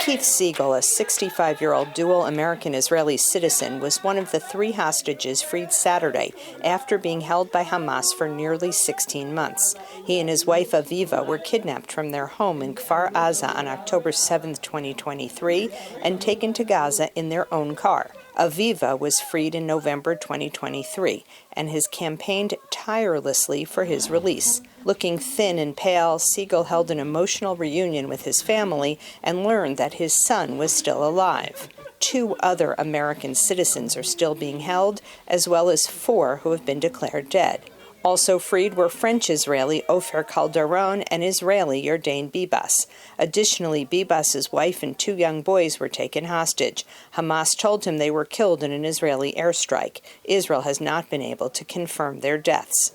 Keith Siegel, a 65-year-old dual American-Israeli citizen, was one of the 3 hostages freed Saturday after being held by Hamas for nearly 16 months. He and his wife Aviva were kidnapped from their home in Kfar Aza on October 7, 2023, and taken to Gaza in their own car. Aviva was freed in November 2023 and has campaigned tirelessly for his release. Looking thin and pale, Siegel held an emotional reunion with his family and learned that his son was still alive. 2 other American citizens are still being held, as well as 4 who have been declared dead. Also freed were French-Israeli Ofer Calderon and Israeli Yardain Bibas. Additionally, Bibas's wife and 2 young boys were taken hostage. Hamas told him they were killed in an Israeli airstrike. Israel has not been able to confirm their deaths.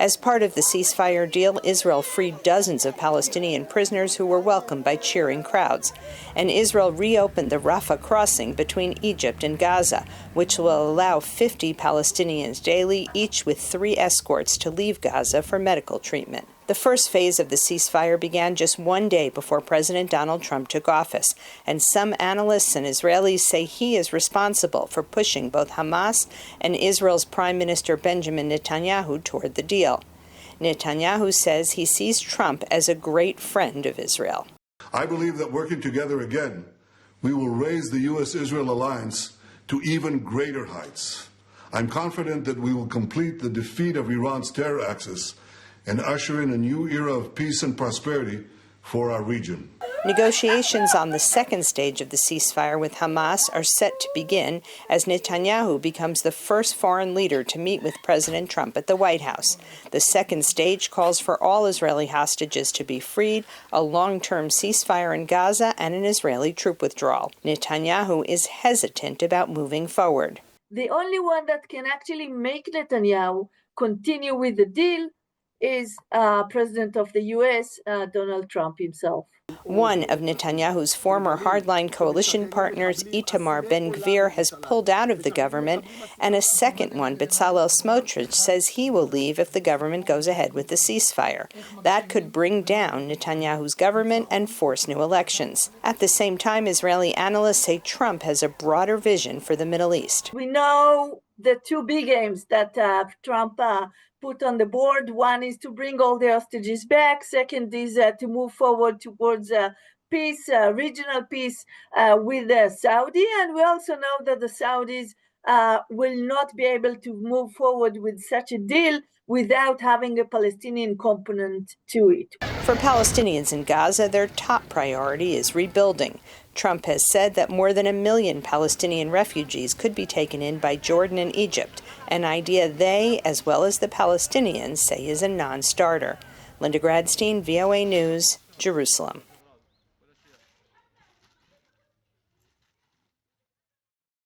As part of the ceasefire deal, Israel freed dozens of Palestinian prisoners who were welcomed by cheering crowds. And Israel reopened the Rafah crossing between Egypt and Gaza, which will allow 50 Palestinians daily, each with 3 escorts, to leave Gaza for medical treatment. The first phase of the ceasefire began just 1 day before President Donald Trump took office, and some analysts and Israelis say he is responsible for pushing both Hamas and Israel's Prime Minister Benjamin Netanyahu toward the deal. Netanyahu says he sees Trump as a great friend of Israel. I believe that working together again, we will raise the U.S.-Israel alliance to even greater heights. I'm confident that we will complete the defeat of Iran's terror axis and usher in a new era of peace and prosperity for our region. Negotiations on the second stage of the ceasefire with Hamas are set to begin as Netanyahu becomes the first foreign leader to meet with President Trump at the White House. The second stage calls for all Israeli hostages to be freed, a long-term ceasefire in Gaza, and an Israeli troop withdrawal. Netanyahu is hesitant about moving forward. The only one that can actually make Netanyahu continue with the deal is President of the U.S., Donald Trump himself. One of Netanyahu's former hardline coalition partners, Itamar Ben-Gvir, has pulled out of the government, and a second one, Bezalel Smotrich, says he will leave if the government goes ahead with the ceasefire. That could bring down Netanyahu's government and force new elections. At the same time, Israeli analysts say Trump has a broader vision for the Middle East. We know the 2 big aims that Trump put on the board. One is to bring all the hostages back. Second is to move forward towards peace, regional peace with Saudi. And we also know that the Saudis will not be able to move forward with such a deal without having a Palestinian component to it. For Palestinians in Gaza, their top priority is rebuilding. Trump has said that more than 1 million Palestinian refugees could be taken in by Jordan and Egypt, an idea they, as well as the Palestinians, say is a non-starter. Linda Gradstein, VOA News, Jerusalem.